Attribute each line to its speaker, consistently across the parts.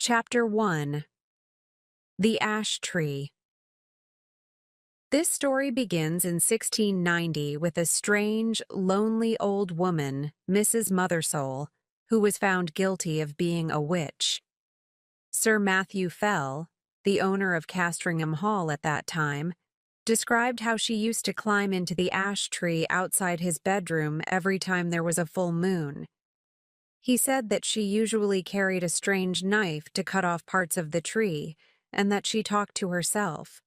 Speaker 1: Chapter 1. The Ash Tree. This story begins in 1690 with a strange, lonely old woman, Mrs. Mothersole, who was found guilty of being a witch. Sir Matthew Fell, the owner of Castringham Hall at that time, described how she used to climb into the ash tree outside his bedroom every time there was a full moon. He said that she usually carried a strange knife to cut off parts of the tree, and that she talked to herself.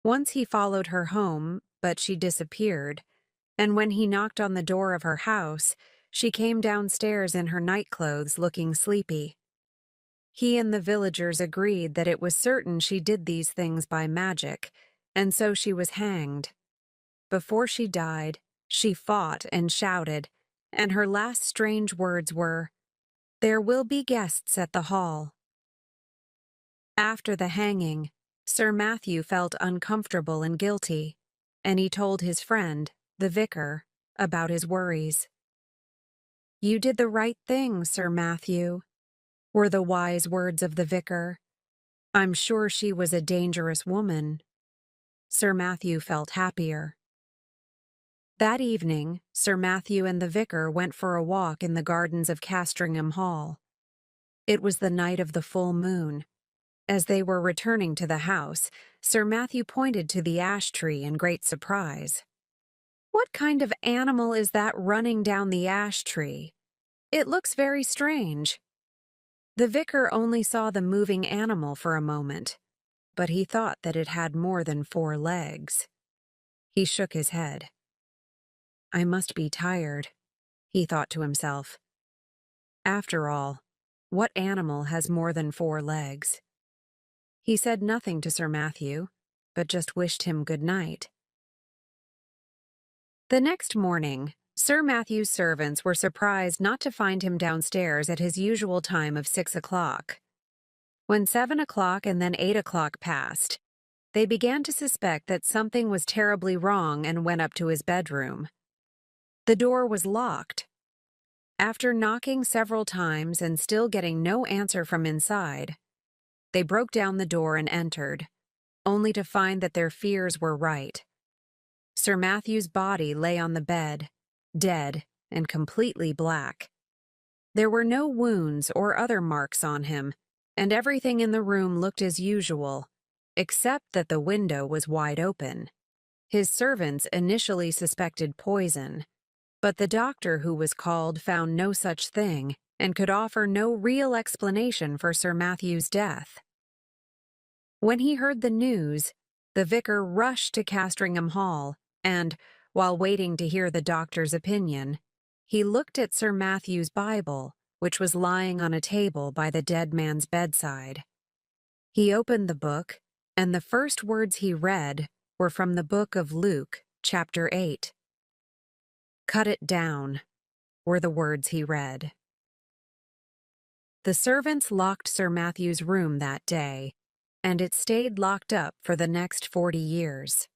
Speaker 1: Once he followed her home, but she disappeared, and when he knocked on the door of her house, she came downstairs in her nightclothes looking sleepy. He and the villagers agreed that it was certain she did these things by magic, and so she was hanged. Before she died, she fought and shouted, and her last strange words were, "There will be guests at the hall." After the hanging, Sir Matthew felt uncomfortable and guilty, and he told his friend, the vicar, about his worries. "You did the right thing, Sir Matthew," were the wise words of the vicar. "I'm sure she was a dangerous woman." Sir Matthew felt happier. That evening, Sir Matthew and the vicar went for a walk in the gardens of Castringham Hall. It was the night of the full moon. As they were returning to the house, Sir Matthew pointed to the ash tree in great surprise. "What kind of animal is that running down the ash tree? It looks very strange." The vicar only saw the moving animal for a moment, but he thought that it had more than 4 legs. He shook his head. "I must be tired," he thought to himself. After all, what animal has more than 4 legs? He said nothing to Sir Matthew, but just wished him good night. The next morning, Sir Matthew's servants were surprised not to find him downstairs at his usual time of 6 o'clock. When 7 o'clock and then 8 o'clock passed, they began to suspect that something was terribly wrong and went up to his bedroom. The door was locked. After knocking several times and still getting no answer from inside, they broke down the door and entered, only to find that their fears were right. Sir Matthew's body lay on the bed, dead and completely black. There were no wounds or other marks on him, and everything in the room looked as usual, except that the window was wide open. His servants initially suspected poison, but the doctor who was called found no such thing and could offer no real explanation for Sir Matthew's death. When he heard the news, the vicar rushed to Castringham Hall and, while waiting to hear the doctor's opinion, he looked at Sir Matthew's Bible, which was lying on a table by the dead man's bedside. He opened the book, and the first words he read were from the book of Luke, chapter 8. "Cut it down," were the words he read. The servants locked Sir Matthew's room that day, and it stayed locked up for the next 40 years.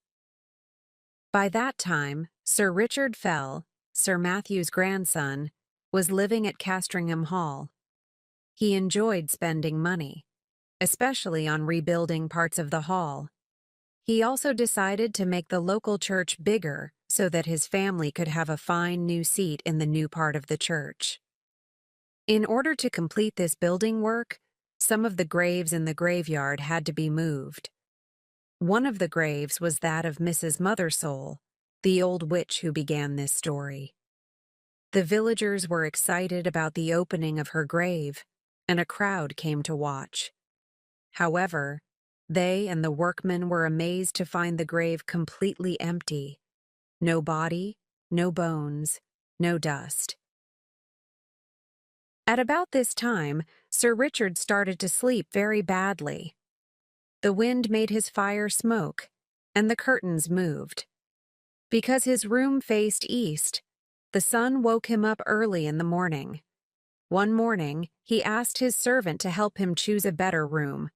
Speaker 1: By that time, Sir Richard Fell, Sir Matthew's grandson, was living at Castringham Hall. He enjoyed spending money, especially on rebuilding parts of the hall. He also decided to make the local church bigger so that his family could have a fine new seat in the new part of the church. In order to complete this building work, some of the graves in the graveyard had to be moved. One of the graves was that of Mrs. Mothersole, the old witch who began this story. The villagers were excited about the opening of her grave, and a crowd came to watch. However, they and the workmen were amazed to find the grave completely empty. No body, no bones, no dust. At about this time, Sir Richard started to sleep very badly. The wind made his fire smoke, and the curtains moved. Because his room faced east, the sun woke him up early in the morning. One morning, he asked his servant to help him choose a better room,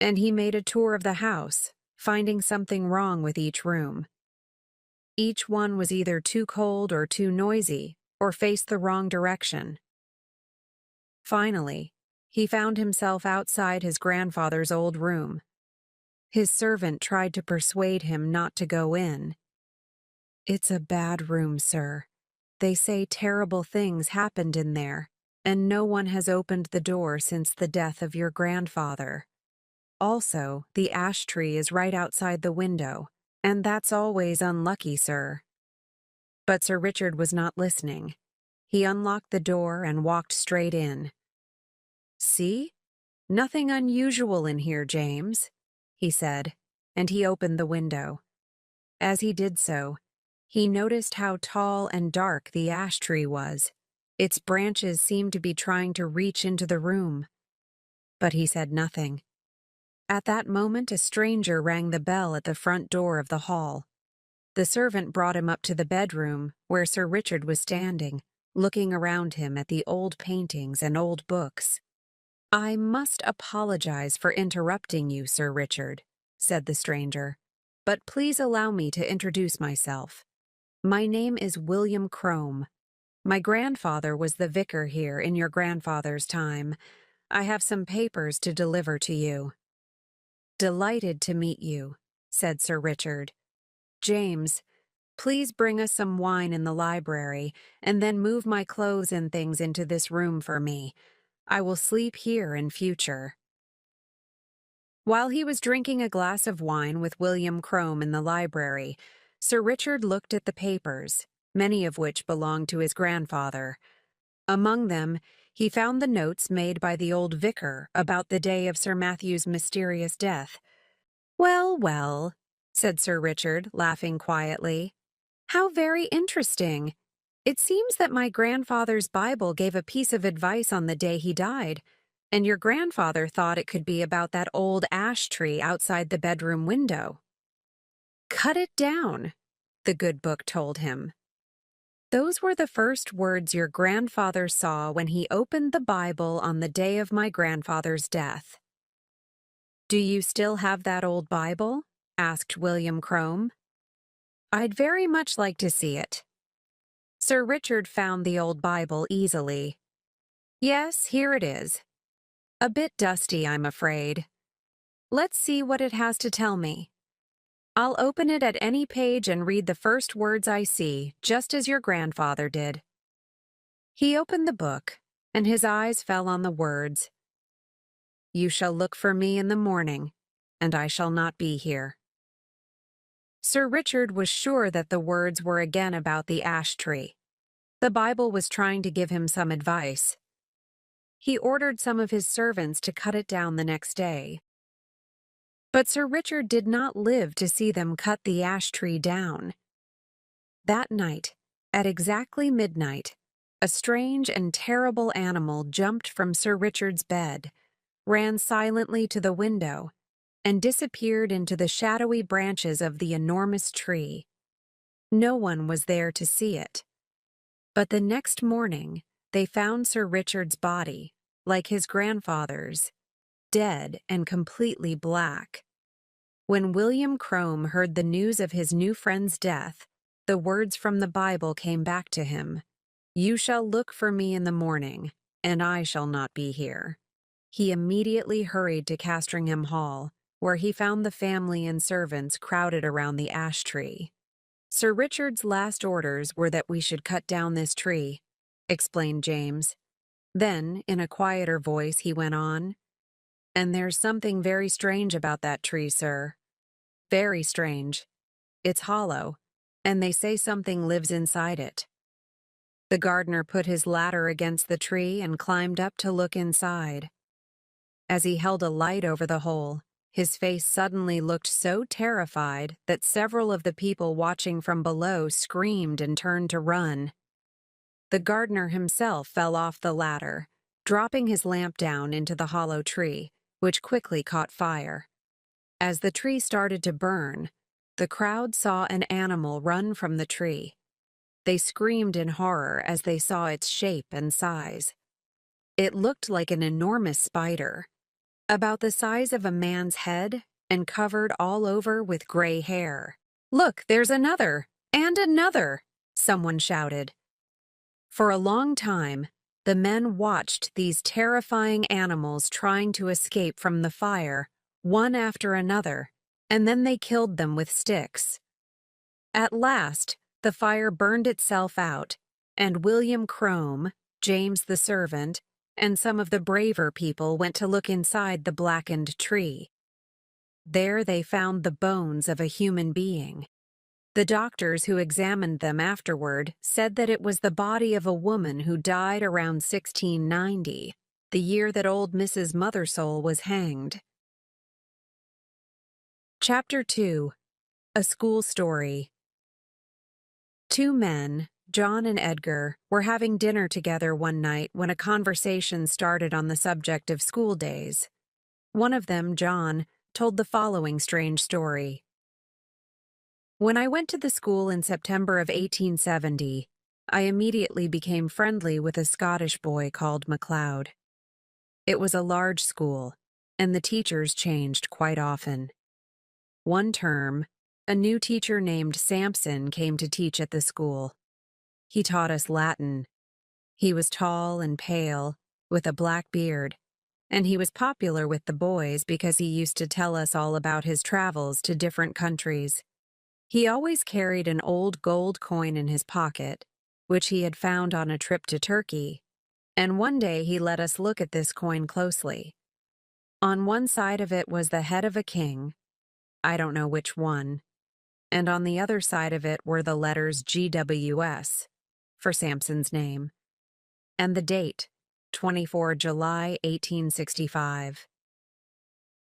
Speaker 1: and he made a tour of the house, finding something wrong with each room. Each one was either too cold or too noisy, or faced the wrong direction. Finally, he found himself outside his grandfather's old room. His servant tried to persuade him not to go in. "It's a bad room, sir. They say terrible things happened in there, and no one has opened the door since the death of your grandfather. Also, the ash tree is right outside the window, and that's always unlucky, sir." But Sir Richard was not listening. He unlocked the door and walked straight in. "See? Nothing unusual in here, James," he said, and he opened the window. As he did so, he noticed how tall and dark the ash tree was. Its branches seemed to be trying to reach into the room. But he said nothing. At that moment, a stranger rang the bell at the front door of the hall. The servant brought him up to the bedroom where Sir Richard was standing, looking around him at the old paintings and old books. "I must apologize for interrupting you, Sir Richard," said the stranger, "but please allow me to introduce myself. My name is William Crome. My grandfather was the vicar here in your grandfather's time. I have some papers to deliver to you." "Delighted to meet you," said Sir Richard. "James, please bring us some wine in the library, and then move my clothes and things into this room for me. I will sleep here in future." While he was drinking a glass of wine with William Crome in the library, Sir Richard looked at the papers, many of which belonged to his grandfather. Among them, he found the notes made by the old vicar about the day of Sir Matthew's mysterious death. "Well, well," said Sir Richard, laughing quietly. "How very interesting. It seems that my grandfather's Bible gave a piece of advice on the day he died, and your grandfather thought it could be about that old ash tree outside the bedroom window." "Cut it down," the good book told him. "Those were the first words your grandfather saw when he opened the Bible on the day of my grandfather's death." "Do you still have that old Bible?" asked William Crome. "I'd very much like to see it." Sir Richard found the old Bible easily. "Yes, here it is. A bit dusty, I'm afraid. Let's see what it has to tell me. I'll open it at any page and read the first words I see, just as your grandfather did." He opened the book, and his eyes fell on the words, "You shall look for me in the morning, and I shall not be here." Sir Richard was sure that the words were again about the ash tree. The Bible was trying to give him some advice. He ordered some of his servants to cut it down the next day. But Sir Richard did not live to see them cut the ash tree down. That night, at exactly midnight, a strange and terrible animal jumped from Sir Richard's bed, ran silently to the window, and disappeared into the shadowy branches of the enormous tree. No one was there to see it. But the next morning, they found Sir Richard's body, like his grandfather's, dead and completely black. When William Crome heard the news of his new friend's death, the words from the Bible came back to him. "You shall look for me in the morning, and I shall not be here." He immediately hurried to Castringham Hall, where he found the family and servants crowded around the ash tree. "Sir Richard's last orders were that we should cut down this tree," explained James. Then, in a quieter voice, he went on, "And there's something very strange about that tree, sir. Very strange. It's hollow, and they say something lives inside it." The gardener put his ladder against the tree and climbed up to look inside. As he held a light over the hole, his face suddenly looked so terrified that several of the people watching from below screamed and turned to run. The gardener himself fell off the ladder, dropping his lamp down into the hollow tree, which quickly caught fire. As the tree started to burn, the crowd saw an animal run from the tree. They screamed in horror as they saw its shape and size. It looked like an enormous spider, about the size of a man's head and covered all over with gray hair. "Look, there's another, and another," someone shouted. For a long time, The men watched these terrifying animals trying to escape from the fire, one after another, and then they killed them with sticks. At last, the fire burned itself out, and William Crome, James the servant, and some of the braver people went to look inside the blackened tree. There they found the bones of a human being. The doctors who examined them afterward said that it was the body of a woman who died around 1690, the year that old Mrs. Mothersole was hanged. Chapter 2. A School Story. Two men, John and Edgar, were having dinner together one night when a conversation started on the subject of school days. One of them, John, told the following strange story. When I went to the school in September of 1870, I immediately became friendly with a Scottish boy called MacLeod. It was a large school, and the teachers changed quite often. One term, a new teacher named Sampson came to teach at the school. He taught us Latin. He was tall and pale, with a black beard, and he was popular with the boys because he used to tell us all about his travels to different countries. He always carried an old gold coin in his pocket, which he had found on a trip to Turkey, and one day he let us look at this coin closely. On one side of it was the head of a king, I don't know which one, and on the other side of it were the letters GWS, for Sampson's name, and the date, 24 July 1865.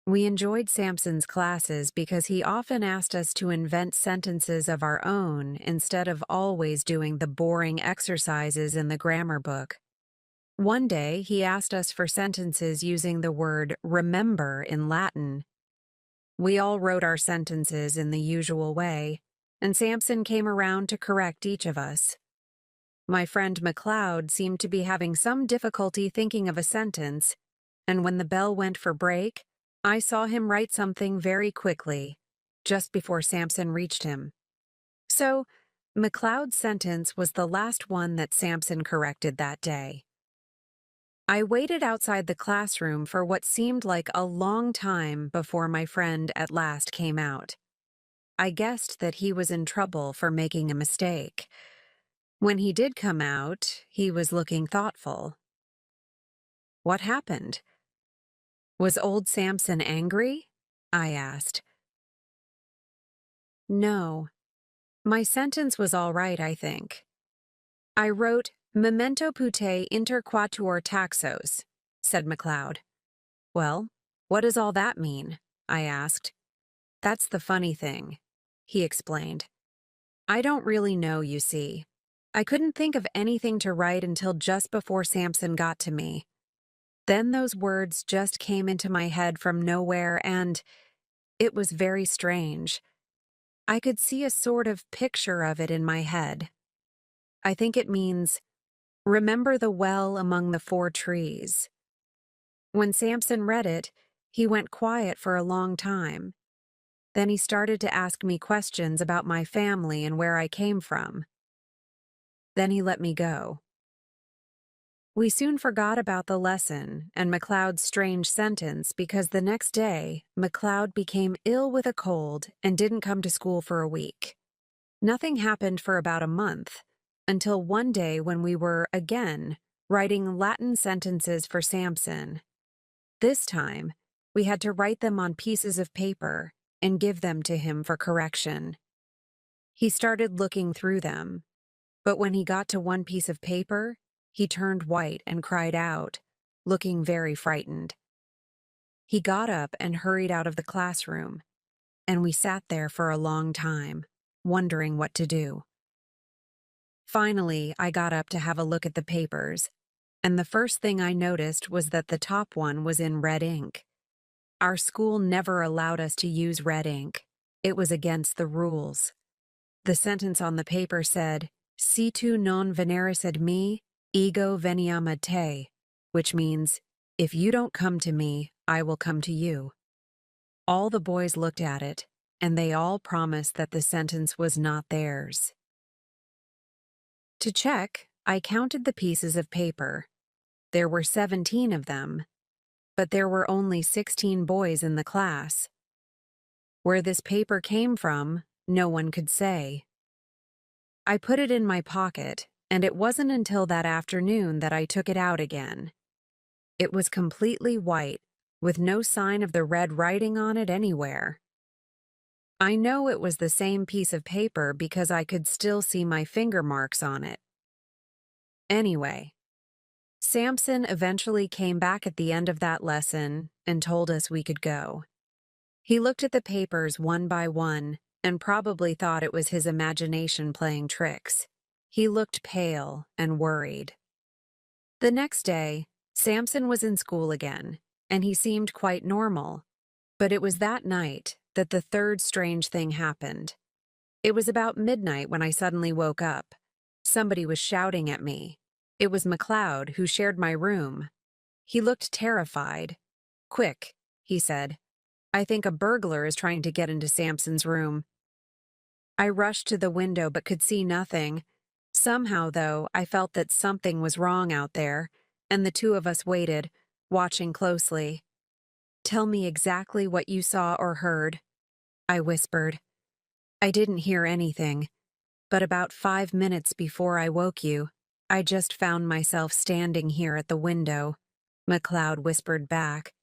Speaker 1: We enjoyed Sampson's classes because he often asked us to invent sentences of our own instead of always doing the boring exercises in the grammar book. One day, he asked us for sentences using the word remember in Latin. We all wrote our sentences in the usual way, and Sampson came around to correct each of us. My friend MacLeod seemed to be having some difficulty thinking of a sentence, and when the bell went for break, I saw him write something very quickly, just before Sampson reached him. So, MacLeod's sentence was the last one that Sampson corrected that day. I waited outside the classroom for what seemed like a long time before my friend at last came out. I guessed that he was in trouble for making a mistake. When he did come out, he was looking thoughtful. What happened? Was old Sampson angry? I asked. No. My sentence was all right, I think. I wrote, Memento putae inter quatuor taxos, said MacLeod. Well, what does all that mean? I asked. That's the funny thing, he explained. I don't really know, you see. I couldn't think of anything to write until just before Sampson got to me. Then those words just came into my head from nowhere, and it was very strange. I could see a sort of picture of it in my head. I think it means, remember the well among the 4 trees. When Sampson read it, he went quiet for a long time. Then he started to ask me questions about my family and where I came from. Then he let me go. We soon forgot about the lesson and MacLeod's strange sentence because the next day, MacLeod became ill with a cold and didn't come to school for a week. Nothing happened for about a month, until one day when we were, again, writing Latin sentences for Sampson. This time, we had to write them on pieces of paper and give them to him for correction. He started looking through them, but when he got to one piece of paper, he turned white and cried out, looking very frightened. He got up and hurried out of the classroom, and we sat there for a long time, wondering what to do. Finally, I got up to have a look at the papers, and the first thing I noticed was that the top one was in red ink. Our school never allowed us to use red ink. It was against the rules. The sentence on the paper said, Si tu non veneris ad me, ego veniam ad te, which means, if you don't come to me, I will come to you. All the boys looked at it, and they all promised that the sentence was not theirs. To check, I counted the pieces of paper, There were 17 of them, but there were only 16 boys in the class. Where this paper came from, no one could say. I put it in my pocket, and it wasn't until that afternoon that I took it out again. It was completely white, with no sign of the red writing on it anywhere. I know it was the same piece of paper because I could still see my finger marks on it. Anyway, Samson eventually came back at the end of that lesson and told us we could go. He looked at the papers one by one and probably thought it was his imagination playing tricks. He looked pale and worried. The next day, Samson was in school again, and he seemed quite normal. But it was that night that the third strange thing happened. It was about midnight when I suddenly woke up. Somebody was shouting at me. It was McLeod, who shared my room. He looked terrified. "Quick," he said. "I think a burglar is trying to get into Samson's room." I rushed to the window but could see nothing. Somehow, though, I felt that something was wrong out there, and the two of us waited, watching closely. "Tell me exactly what you saw or heard," I whispered. "I didn't hear anything, but about 5 minutes before I woke you, I just found myself standing here at the window," McLeod whispered back.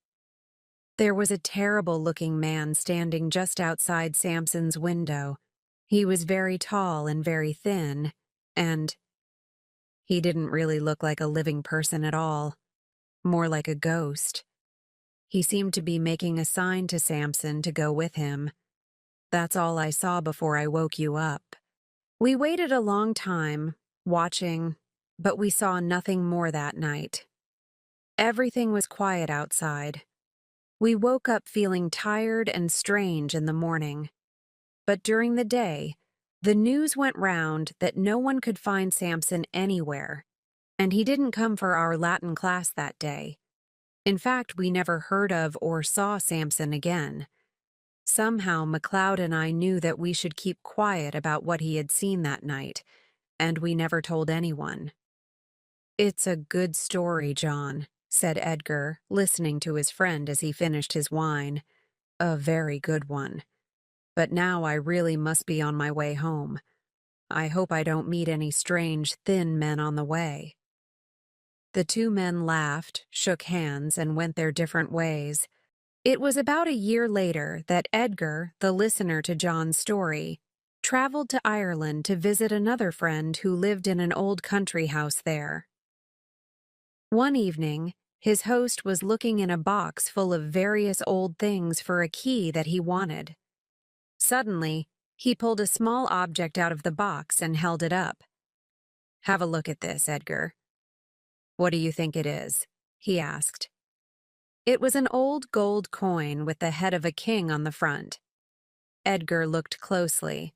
Speaker 1: There was a terrible-looking man standing just outside Samson's window. He was very tall and very thin, and he didn't really look like a living person at all, more like a ghost. He seemed to be making a sign to Samson to go with him. That's all I saw before I woke you up. We waited a long time, watching, but we saw nothing more that night. Everything was quiet outside. We woke up feeling tired and strange in the morning. But during the day, the news went round that no one could find Samson anywhere, and he didn't come for our Latin class that day. In fact, we never heard of or saw Samson again. Somehow, McLeod and I knew that we should keep quiet about what he had seen that night, and we never told anyone. "It's a good story, John," said Edgar, listening to his friend as he finished his wine. "A very good one. But now I really must be on my way home. I hope I don't meet any strange, thin men on the way." The two men laughed, shook hands, and went their different ways. It was about a year later that Edgar, the listener to John's story, traveled to Ireland to visit another friend who lived in an old country house there. One evening, his host was looking in a box full of various old things for a key that he wanted. Suddenly, he pulled a small object out of the box and held it up. "Have a look at this, Edgar." "What do you think it is?" he asked. It was an old gold coin with the head of a king on the front. Edgar looked closely.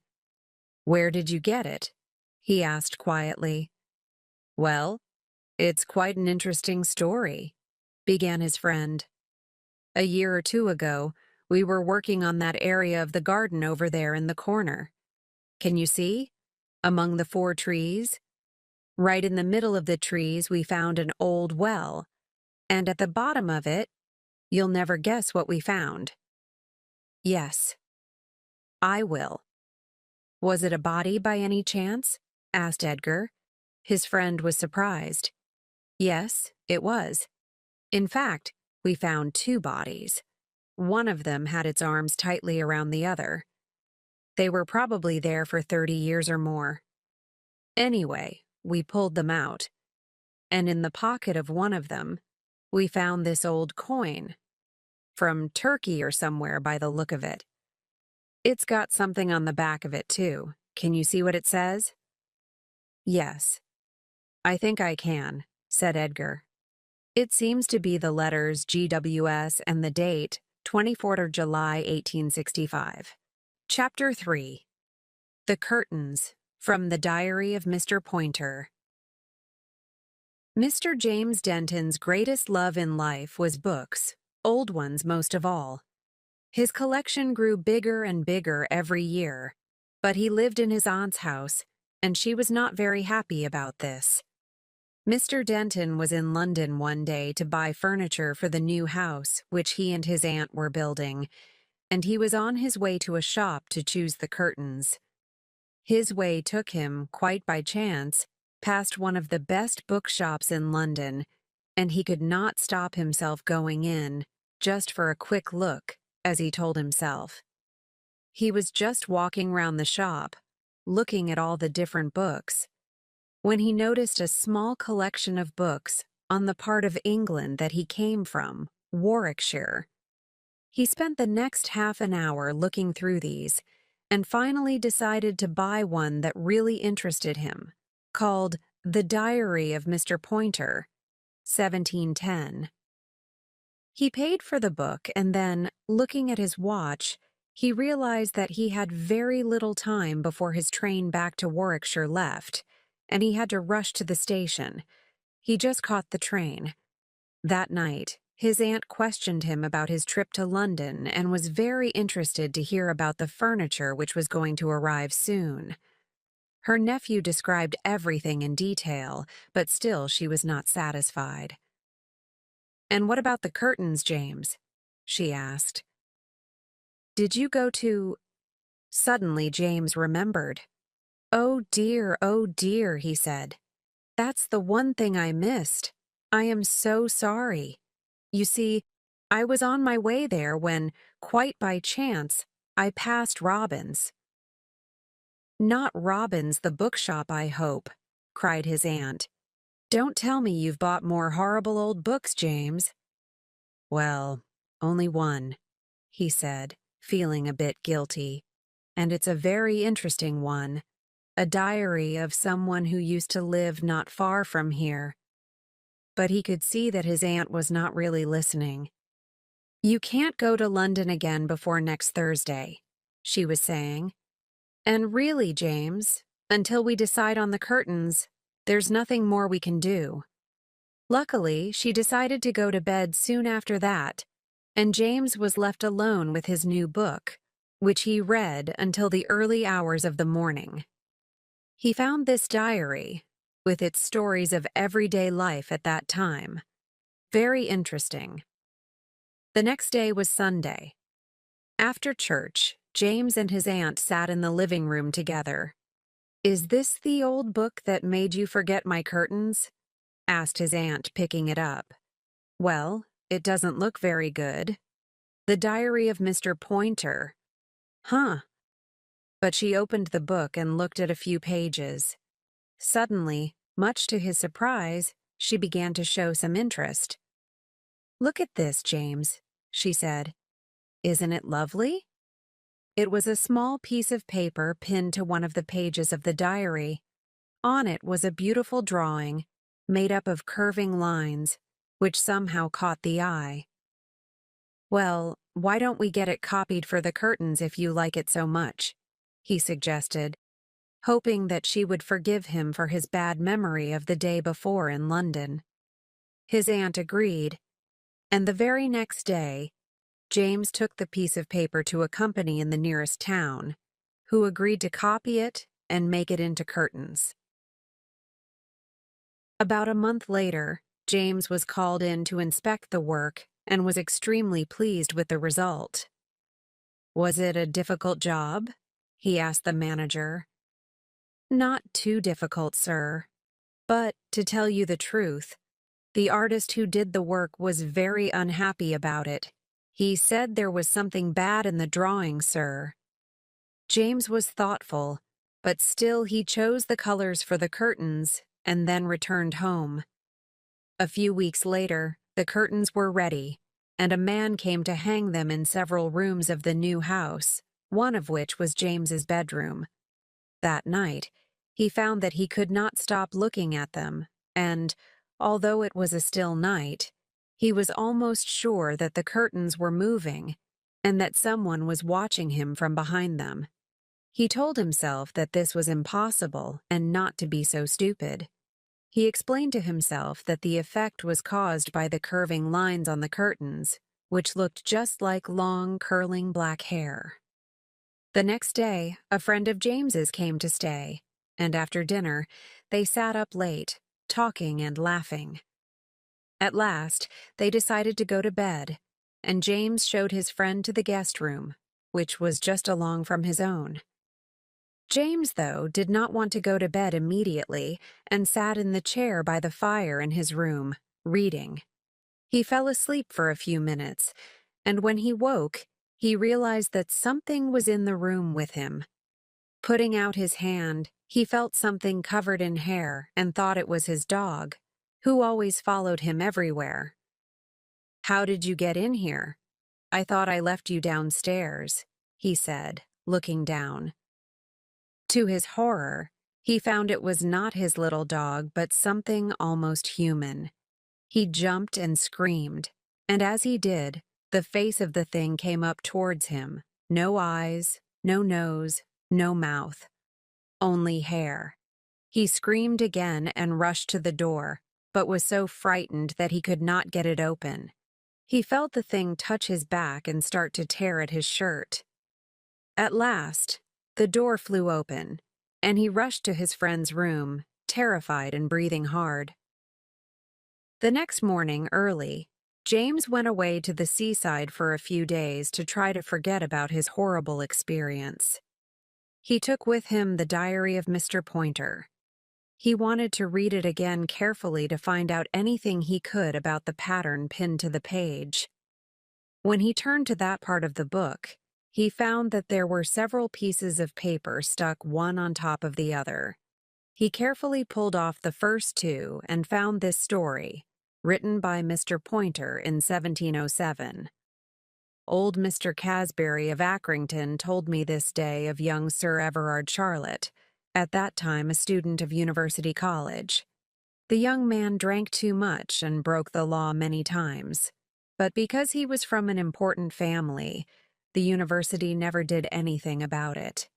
Speaker 1: "Where did you get it?" he asked quietly. "Well, it's quite an interesting story," began his friend. "A year or two ago, we were working on that area of the garden over there in the corner. Can you see? Among the 4 trees? Right in the middle of the trees, we found an old well, and at the bottom of it, you'll never guess what we found." "Yes." "I will." "Was it a body by any chance?" asked Edgar. His friend was surprised. "Yes, it was. In fact, we found 2 bodies. One of them had its arms tightly around the other. They were probably there for 30 years or more. Anyway, we pulled them out, and in the pocket of one of them, we found this old coin. From Turkey or somewhere by the look of it. It's got something on the back of it, too. Can you see what it says?" "Yes. I think I can," said Edgar. "It seems to be the letters GWS and the date, 24th of July, 1865. Chapter 3. The Curtains, from the Diary of Mr. Pointer. Mr. James Denton's greatest love in life was books, old ones most of all. His collection grew bigger and bigger every year, but he lived in his aunt's house, and she was not very happy about this. Mr. Denton was in London one day to buy furniture for the new house which he and his aunt were building, and he was on his way to a shop to choose the curtains. His way took him, quite by chance, past one of the best bookshops in London, and he could not stop himself going in, just for a quick look, as he told himself. He was just walking round the shop, looking at all the different books, when he noticed a small collection of books on the part of England that he came from, Warwickshire. He spent the next half an hour looking through these, and finally decided to buy one that really interested him, called The Diary of Mr. Poynter, 1710. He paid for the book, and then, looking at his watch, he realized that he had very little time before his train back to Warwickshire left, and he had to rush to the station. He just caught the train. That night, his aunt questioned him about his trip to London and was very interested to hear about the furniture which was going to arrive soon. Her nephew described everything in detail, but still she was not satisfied. "And what about the curtains, James?" she asked. "Did you go to—" Suddenly James remembered. "Oh dear," he said. "That's the one thing I missed. I am so sorry. You see, I was on my way there when, quite by chance, I passed Robin's." "Not Robin's, the bookshop, I hope," cried his aunt. "Don't tell me you've bought more horrible old books, James." "Well, only one," he said, feeling a bit guilty. "And it's a very interesting one. A diary of someone who used to live not far from here." But he could see that his aunt was not really listening. "You can't go to London again before next Thursday," she was saying. "And really, James, until we decide on the curtains, there's nothing more we can do." Luckily, she decided to go to bed soon after that, and James was left alone with his new book, which he read until the early hours of the morning. He found this diary, with its stories of everyday life at that time, very interesting. The next day was Sunday. After church, James and his aunt sat in the living room together. "Is this the old book that made you forget my curtains?" asked his aunt, picking it up. "Well, it doesn't look very good. The Diary of Mr. Poynter." "Huh." But she opened the book and looked at a few pages. Suddenly, much to his surprise, she began to show some interest. "Look at this, James," she said. "Isn't it lovely?" It was a small piece of paper pinned to one of the pages of the diary. On it was a beautiful drawing, made up of curving lines, which somehow caught the eye. "Well, why don't we get it copied for the curtains if you like it so much?" he suggested, hoping that she would forgive him for his bad memory of the day before in London. His aunt agreed, and the very next day, James took the piece of paper to a company in the nearest town, who agreed to copy it and make it into curtains. About a month later, James was called in to inspect the work and was extremely pleased with the result. "Was it a difficult job?" he asked the manager. "Not too difficult, sir. But, to tell you the truth, the artist who did the work was very unhappy about it. He said there was something bad in the drawing, sir." James was thoughtful, but still he chose the colors for the curtains and then returned home. A few weeks later, the curtains were ready, and a man came to hang them in several rooms of the new house, one of which was James's bedroom. That night, he found that he could not stop looking at them, and, although it was a still night, he was almost sure that the curtains were moving and that someone was watching him from behind them. He told himself that this was impossible and not to be so stupid. He explained to himself that the effect was caused by the curving lines on the curtains, which looked just like long, curling black hair. The next day, a friend of James's came to stay, and after dinner, they sat up late, talking and laughing. At last, they decided to go to bed, and James showed his friend to the guest room, which was just along from his own. James, though, did not want to go to bed immediately and sat in the chair by the fire in his room, reading. He fell asleep for a few minutes, and when he woke, he realized that something was in the room with him. Putting out his hand, he felt something covered in hair and thought it was his dog, who always followed him everywhere. "How did you get in here? I thought I left you downstairs," he said, looking down. To his horror, he found it was not his little dog, but something almost human. He jumped and screamed, and as he did, the face of the thing came up towards him. No eyes, no nose, no mouth. Only hair. He screamed again and rushed to the door, but was so frightened that he could not get it open. He felt the thing touch his back and start to tear at his shirt. At last, the door flew open, and he rushed to his friend's room, terrified and breathing hard. The next morning, early, James went away to the seaside for a few days to try to forget about his horrible experience. He took with him the diary of Mr. Pointer. He wanted to read it again carefully to find out anything he could about the pattern pinned to the page. When he turned to that part of the book, he found that there were several pieces of paper stuck one on top of the other. He carefully pulled off the first two and found this story, written by Mr. Pointer in 1707. Old Mr. Casbury of Accrington told me this day of young Sir Everard Charlotte, at that time a student of University College. The young man drank too much and broke the law many times, but because he was from an important family, the university never did anything about it.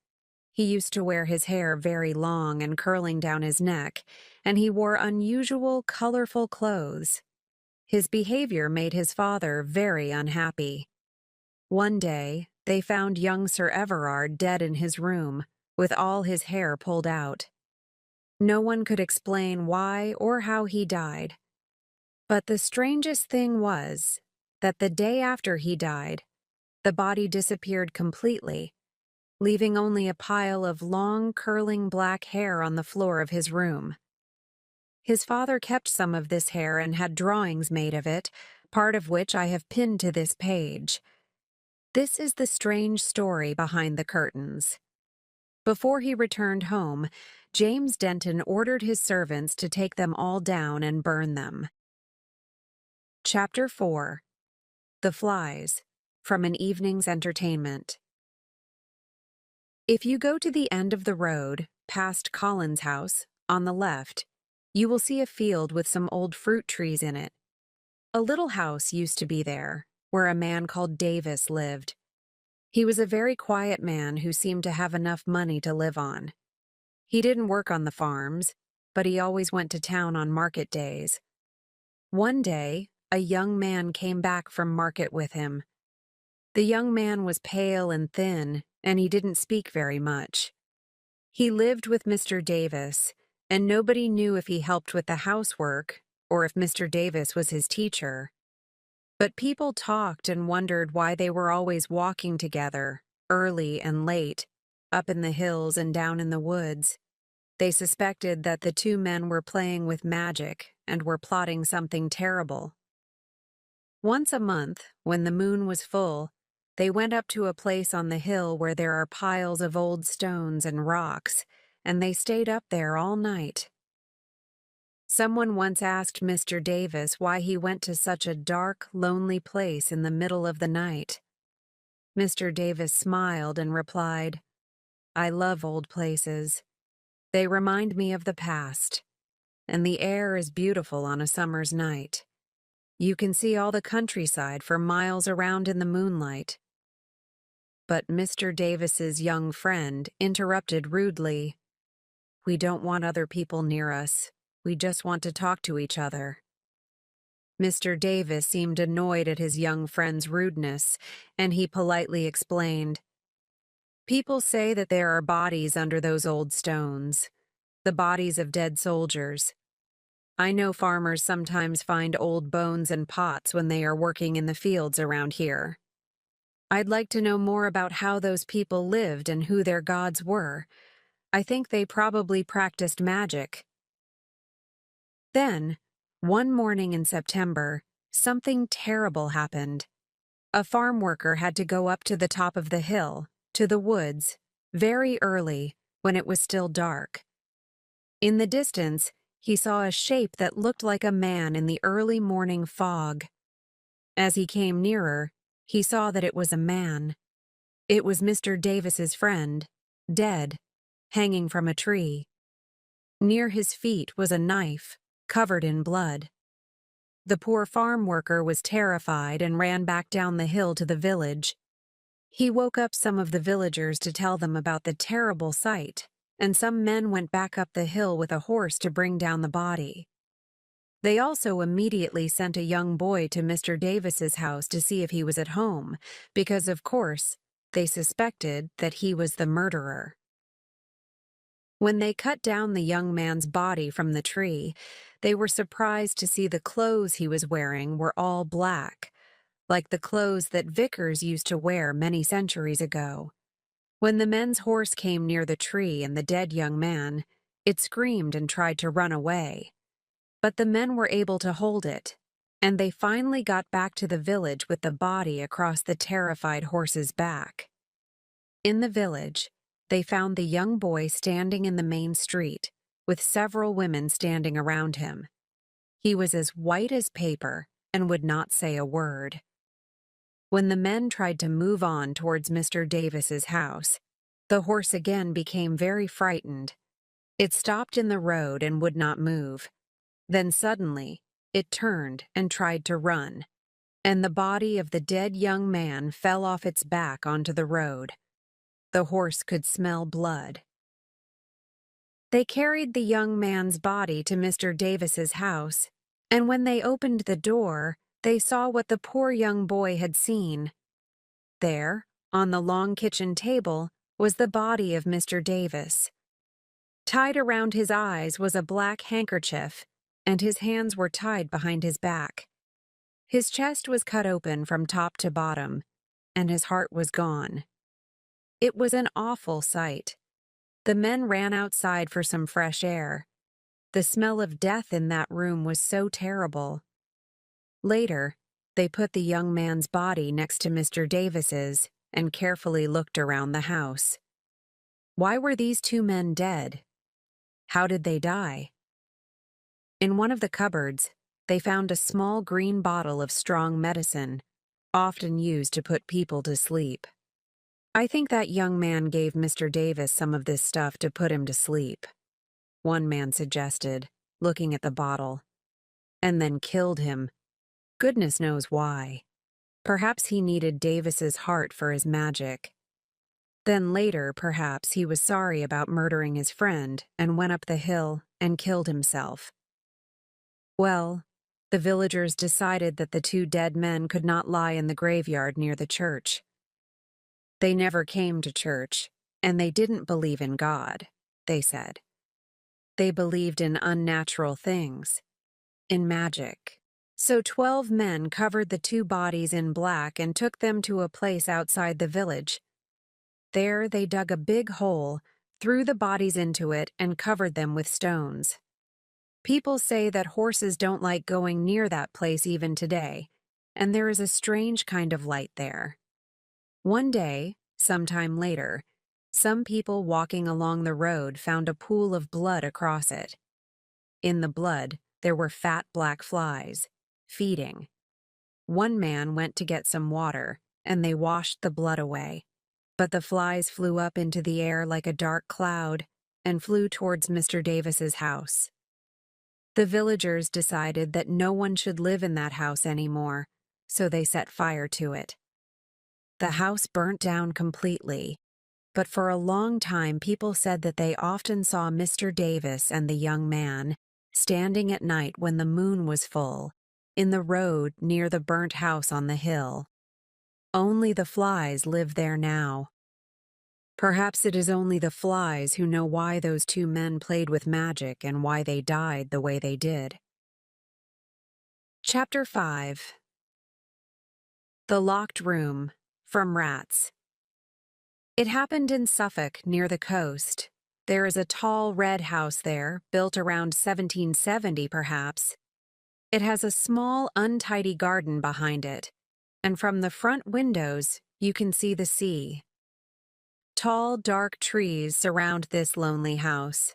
Speaker 1: He used to wear his hair very long and curling down his neck, and he wore unusual, colorful clothes. His behavior made his father very unhappy. One day, they found young Sir Everard dead in his room, with all his hair pulled out. No one could explain why or how he died. But the strangest thing was that the day after he died, the body disappeared completely, leaving only a pile of long, curling black hair on the floor of his room. His father kept some of this hair and had drawings made of it, part of which I have pinned to this page. This is the strange story behind the curtains. Before he returned home, James Denton ordered his servants to take them all down and burn them. Chapter 4. The Flies, from an Evening's Entertainment. If you go to the end of the road, past Collins' house, on the left, you will see a field with some old fruit trees in it. A little house used to be there, where a man called Davis lived. He was a very quiet man who seemed to have enough money to live on. He didn't work on the farms, but he always went to town on market days. One day, a young man came back from market with him. The young man was pale and thin, and he didn't speak very much. He lived with Mr. Davis, and nobody knew if he helped with the housework or if Mr. Davis was his teacher. But people talked and wondered why they were always walking together, early and late, up in the hills and down in the woods. They suspected that the two men were playing with magic and were plotting something terrible. Once a month, when the moon was full, they went up to a place on the hill where there are piles of old stones and rocks, and they stayed up there all night. Someone once asked Mr. Davis why he went to such a dark, lonely place in the middle of the night. Mr. Davis smiled and replied, "I love old places. They remind me of the past, and the air is beautiful on a summer's night. You can see all the countryside for miles around in the moonlight." But Mr. Davis's young friend interrupted rudely, "We don't want other people near us. We just want to talk to each other." Mr. Davis seemed annoyed at his young friend's rudeness, and he politely explained, "People say that there are bodies under those old stones, the bodies of dead soldiers. I know farmers sometimes find old bones and pots when they are working in the fields around here. I'd like to know more about how those people lived and who their gods were. I think they probably practiced magic. Then, one morning in September, something terrible happened. A farm worker had to go up to the top of the hill, to the woods, very early, when it was still dark. In the distance, he saw a shape that looked like a man in the early morning fog. As he came nearer, he saw that it was a man. It was Mr. Davis's friend, dead, hanging from a tree. Near his feet was a knife, covered in blood. The poor farm worker was terrified and ran back down the hill to the village. He woke up some of the villagers to tell them about the terrible sight, and some men went back up the hill with a horse to bring down the body. They also immediately sent a young boy to Mr. Davis's house to see if he was at home, because, of course, they suspected that he was the murderer. When they cut down the young man's body from the tree, they were surprised to see the clothes he was wearing were all black, like the clothes that vicars used to wear many centuries ago. When the men's horse came near the tree and the dead young man, it screamed and tried to run away. But the men were able to hold it, and they finally got back to the village with the body across the terrified horse's back. In the village, they found the young boy standing in the main street, with several women standing around him. He was as white as paper and would not say a word. When the men tried to move on towards Mr. Davis's house, the horse again became very frightened. It stopped in the road and would not move. Then suddenly, it turned and tried to run, and the body of the dead young man fell off its back onto the road. The horse could smell blood. They carried the young man's body to Mr. Davis's house, and when they opened the door, they saw what the poor young boy had seen. There, on the long kitchen table, was the body of Mr. Davis. Tied around his eyes was a black handkerchief, and his hands were tied behind his back. His chest was cut open from top to bottom, and his heart was gone. It was an awful sight. The men ran outside for some fresh air. The smell of death in that room was so terrible. Later, they put the young man's body next to Mr. Davis's and carefully looked around the house. Why were these two men dead? How did they die? In one of the cupboards, they found a small green bottle of strong medicine, often used to put people to sleep. I think that young man gave Mr. Davis some of this stuff to put him to sleep, one man suggested, looking at the bottle, and then killed him. Goodness knows why. Perhaps he needed Davis's heart for his magic. Then later, perhaps he was sorry about murdering his friend and went up the hill and killed himself. Well, the villagers decided that the two dead men could not lie in the graveyard near the church. They never came to church, and they didn't believe in God, they said. They believed in unnatural things, in magic. So 12 men covered the two bodies in black and took them to a place outside the village. There they dug a big hole, threw the bodies into it, and covered them with stones. People say that horses don't like going near that place even today, and there is a strange kind of light there. One day, sometime later, some people walking along the road found a pool of blood across it. In the blood, there were fat black flies, feeding. One man went to get some water, and they washed the blood away. But the flies flew up into the air like a dark cloud and flew towards Mr. Davis's house. The villagers decided that no one should live in that house anymore, so they set fire to it. The house burnt down completely, but for a long time people said that they often saw Mr. Davis and the young man standing at night when the moon was full, in the road near the burnt house on the hill. Only the flies live there now. Perhaps it is only the flies who know why those two men played with magic and why they died the way they did. Chapter 5. The Locked Room, from Rats. It happened in Suffolk, near the coast. There is a tall red house there, built around 1770 perhaps. It has a small, untidy garden behind it, and from the front windows you can see the sea. Tall, dark trees surround this lonely house.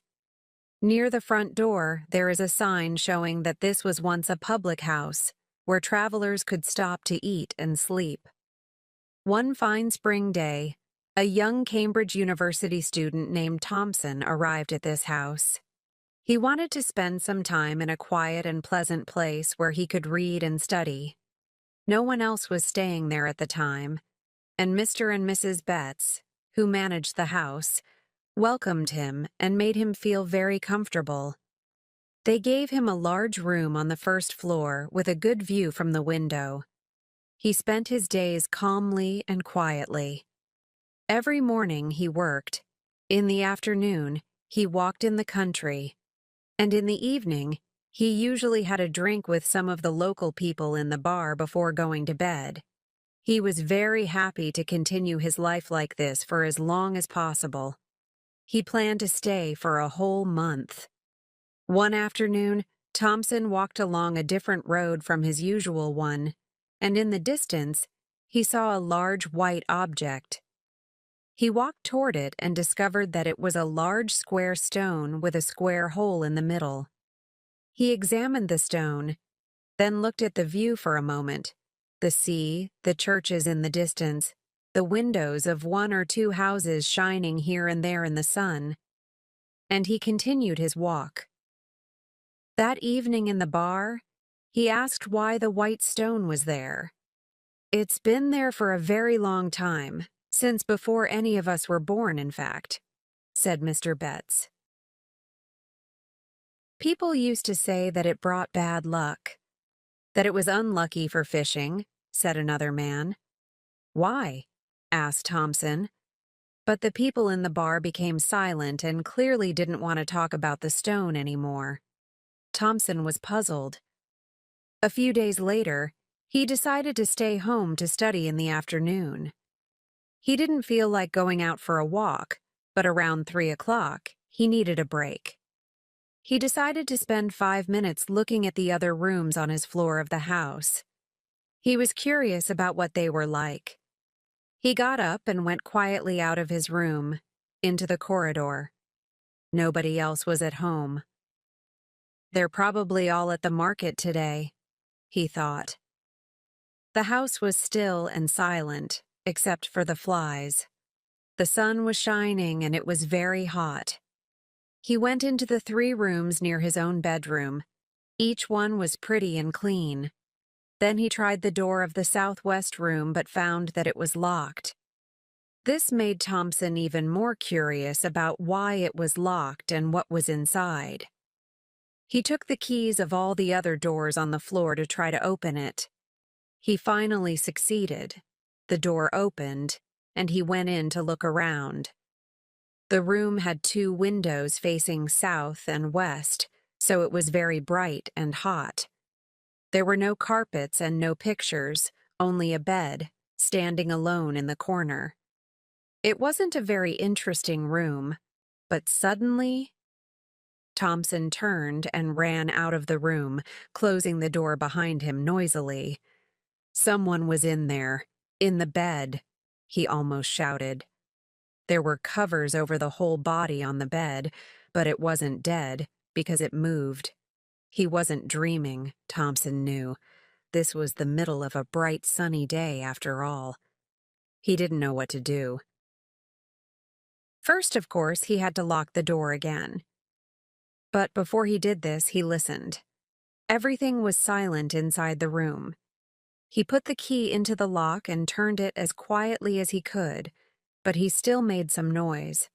Speaker 1: Near the front door, there is a sign showing that this was once a public house, where travelers could stop to eat and sleep. One fine spring day, a young Cambridge University student named Thompson arrived at this house. He wanted to spend some time in a quiet and pleasant place where he could read and study. No one else was staying there at the time, and Mr. and Mrs. Betts, who managed the house, welcomed him and made him feel very comfortable. They gave him a large room on the first floor with a good view from the window. He spent his days calmly and quietly. Every morning he worked. In the afternoon, he walked in the country. And in the evening, he usually had a drink with some of the local people in the bar before going to bed. He was very happy to continue his life like this for as long as possible. He planned to stay for a whole month. One afternoon, Thompson walked along a different road from his usual one, and in the distance, he saw a large white object. He walked toward it and discovered that it was a large square stone with a square hole in the middle. He examined the stone, then looked at the view for a moment, the sea, the churches in the distance, the windows of one or two houses shining here and there in the sun, and he continued his walk. That evening in the bar, he asked why the white stone was there. "It's been there for a very long time, since before any of us were born, in fact," said Mr. Betts. People used to say that it brought bad luck, that it was unlucky for fishing, said another man. "Why?" asked Thompson. But the people in the bar became silent and clearly didn't want to talk about the stone anymore. Thompson was puzzled. A few days later, he decided to stay home to study in the afternoon. He didn't feel like going out for a walk, but around 3 o'clock, he needed a break. He decided to spend 5 minutes looking at the other rooms on his floor of the house. He was curious about what they were like. He got up and went quietly out of his room, into the corridor. Nobody else was at home. "They're probably all at the market today," he thought. The house was still and silent, except for the flies. The sun was shining and it was very hot. He went into the 3 rooms near his own bedroom. Each one was pretty and clean. Then he tried the door of the southwest room but found that it was locked. This made Thompson even more curious about why it was locked and what was inside. He took the keys of all the other doors on the floor to try to open it. He finally succeeded. The door opened, and he went in to look around. The room had 2 windows facing south and west, so it was very bright and hot. There were no carpets and no pictures, only a bed, standing alone in the corner. It wasn't a very interesting room, but suddenly, Thompson turned and ran out of the room, closing the door behind him noisily. Someone was in there, in the bed, he almost shouted. There were covers over the whole body on the bed, but it wasn't dead because it moved. He wasn't dreaming, Thompson knew. This was the middle of a bright sunny day after all. He didn't know what to do. First, of course, he had to lock the door again. But before he did this, he listened. Everything was silent inside the room. He put the key into the lock and turned it as quietly as he could, but he still made some noise.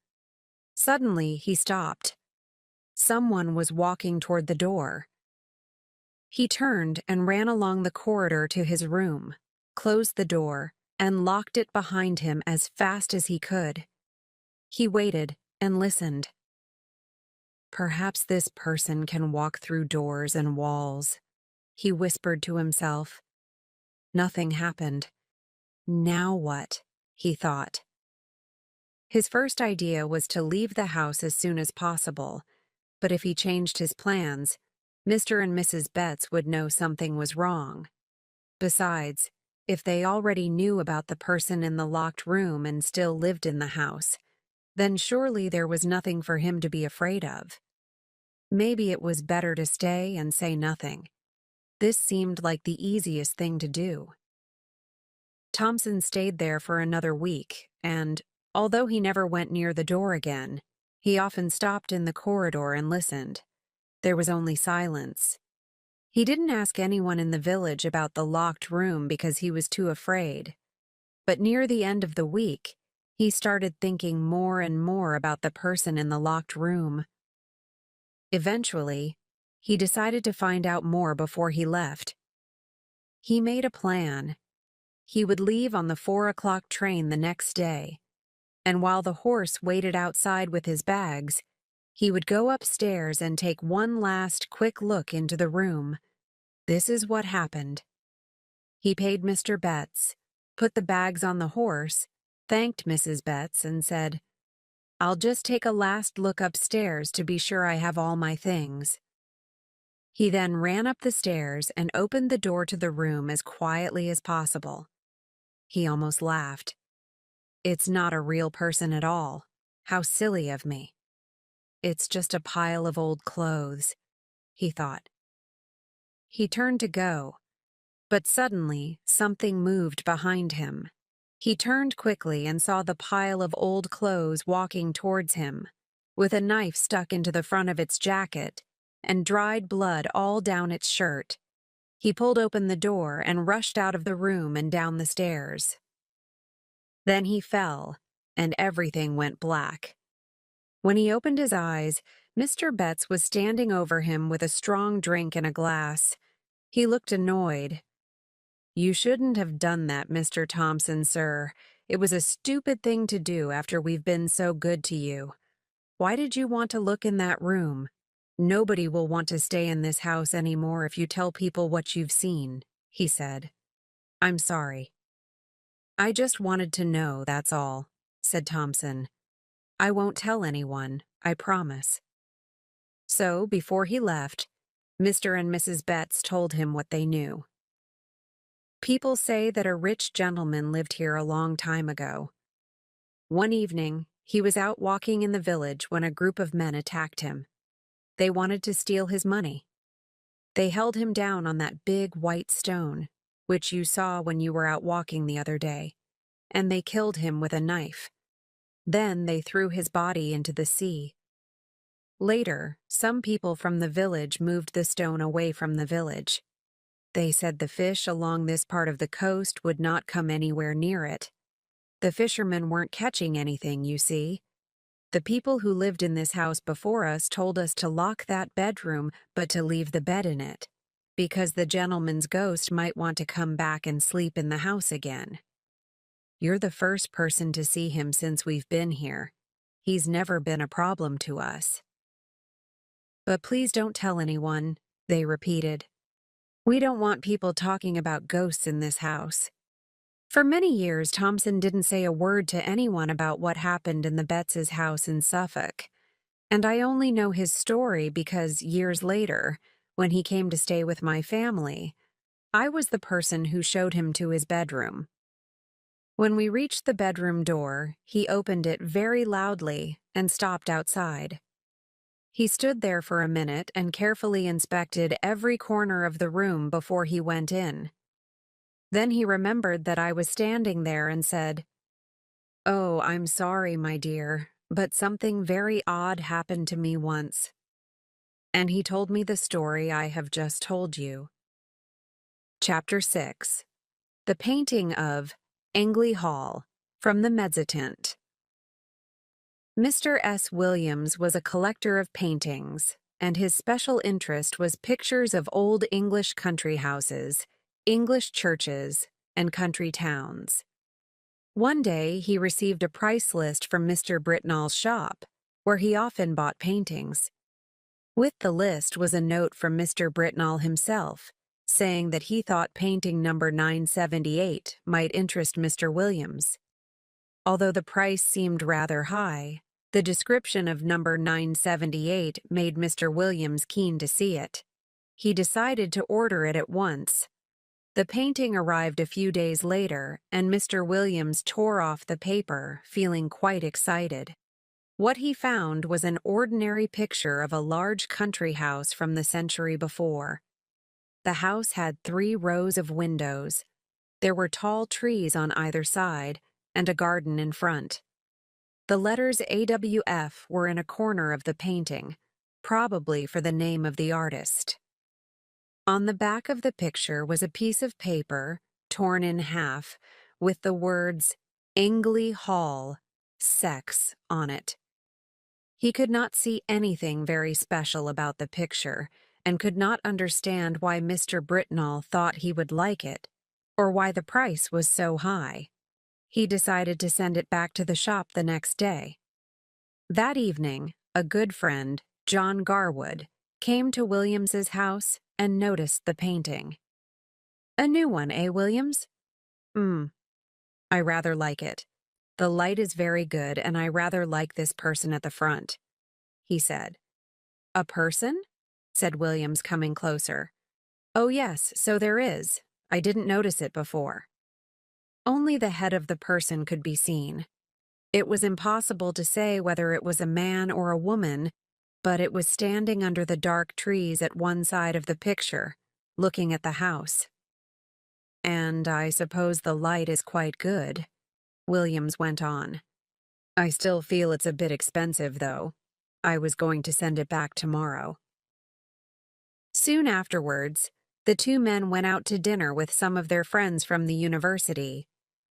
Speaker 1: Suddenly, he stopped. Someone was walking toward the door. He turned and ran along the corridor to his room, closed the door, and locked it behind him as fast as he could. He waited and listened. Perhaps this person can walk through doors and walls, he whispered to himself. Nothing happened. Now what? He thought. His first idea was to leave the house as soon as possible, but if he changed his plans, Mr. and Mrs. Betts would know something was wrong. Besides, if they already knew about the person in the locked room and still lived in the house, then surely there was nothing for him to be afraid of. Maybe it was better to stay and say nothing. This seemed like the easiest thing to do. Thompson stayed there for another week, and, although he never went near the door again, he often stopped in the corridor and listened. There was only silence. He didn't ask anyone in the village about the locked room because he was too afraid. But near the end of the week, he started thinking more and more about the person in the locked room. Eventually, he decided to find out more before he left. He made a plan. He would leave on the 4 o'clock train the next day, and while the horse waited outside with his bags, he would go upstairs and take one last quick look into the room. This is what happened. He paid Mr. Betts, put the bags on the horse, thanked Mrs. Betts, and said, "I'll just take a last look upstairs to be sure I have all my things." He then ran up the stairs and opened the door to the room as quietly as possible. He almost laughed. It's not a real person at all. How silly of me. It's just a pile of old clothes, he thought. He turned to go, but suddenly something moved behind him. He turned quickly and saw the pile of old clothes walking towards him, with a knife stuck into the front of its jacket and dried blood all down its shirt. He pulled open the door and rushed out of the room and down the stairs. Then he fell, and everything went black. When he opened his eyes, Mr. Betts was standing over him with a strong drink in a glass. He looked annoyed. "You shouldn't have done that, Mr. Thompson, sir. It was a stupid thing to do after we've been so good to you. Why did you want to look in that room? Nobody will want to stay in this house anymore if you tell people what you've seen," he said. "I'm sorry." "I just wanted to know, that's all," said Thompson. "I won't tell anyone, I promise." So, before he left, Mr. and Mrs. Betts told him what they knew. People say that a rich gentleman lived here a long time ago. One evening, he was out walking in the village when a group of men attacked him. They wanted to steal his money. They held him down on that big white stone, which you saw when you were out walking the other day, and they killed him with a knife. Then they threw his body into the sea. Later, some people from the village moved the stone away from the village. They said the fish along this part of the coast would not come anywhere near it. The fishermen weren't catching anything, you see. The people who lived in this house before us told us to lock that bedroom, but to leave the bed in it, because the gentleman's ghost might want to come back and sleep in the house again. You're the first person to see him since we've been here. He's never been a problem to us. But please don't tell anyone, they repeated. We don't want people talking about ghosts in this house. For many years, Thompson didn't say a word to anyone about what happened in the Betts' house in Suffolk. And I only know his story because years later, when he came to stay with my family, I was the person who showed him to his bedroom. When we reached the bedroom door, he opened it very loudly and stopped outside. He stood there for a minute and carefully inspected every corner of the room before he went in. Then he remembered that I was standing there and said, "Oh, I'm sorry, my dear, but something very odd happened to me once." And he told me the story I have just told you. Chapter 6. The Painting of Angley Hall from the Mezzotint. Mr. S. Williams was a collector of paintings, and his special interest was pictures of old English country houses, English churches, and country towns. One day he received a price list from Mr. Britnall's shop, where he often bought paintings. With the list was a note from Mr. Britnall himself, saying that he thought painting number 978 might interest Mr. Williams. Although the price seemed rather high, the description of number 978 made Mr. Williams keen to see it. He decided to order it at once. The painting arrived a few days later, and Mr. Williams tore off the paper, feeling quite excited. What he found was an ordinary picture of a large country house from the century before. The house had 3 rows of windows. There were tall trees on either side, and a garden in front. The letters AWF were in a corner of the painting, probably for the name of the artist. On the back of the picture was a piece of paper, torn in half, with the words Englishlearning Hall, Sex on it. He could not see anything very special about the picture, and could not understand why Mr. Britnall thought he would like it, or why the price was so high. He decided to send it back to the shop the next day. That evening, a good friend, John Garwood, came to Williams's house and noticed the painting. "A new one, eh, Williams?" I rather like it. The light is very good, and I rather like this person at the front," he said. "A person?" said Williams, coming closer. "Oh yes, so there is. I didn't notice it before." Only the head of the person could be seen. It was impossible to say whether it was a man or a woman, but it was standing under the dark trees at one side of the picture, looking at the house. "And I suppose the light is quite good," Williams went on. "I still feel it's a bit expensive, though. I was going to send it back tomorrow." Soon afterwards, the 2 men went out to dinner with some of their friends from the university,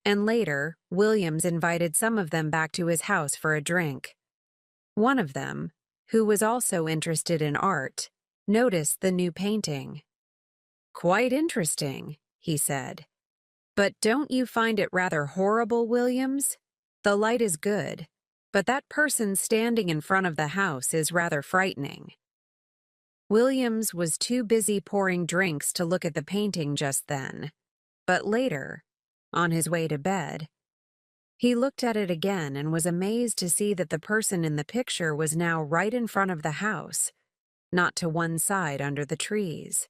Speaker 1: and later, Williams invited some of them back to his house for a drink. One of them, who was also interested in art, noticed the new painting. "Quite interesting," he said. "But don't you find it rather horrible, Williams? The light is good, but that person standing in front of the house is rather frightening." Williams was too busy pouring drinks to look at the painting just then, but later, on his way to bed, he looked at it again and was amazed to see that the person in the picture was now right in front of the house, not to one side under the trees.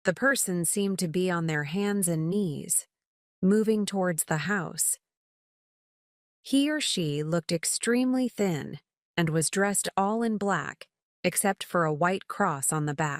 Speaker 1: The person seemed to be on their hands and knees, moving towards the house. He or she looked extremely thin and was dressed all in black, except for a white cross on the back.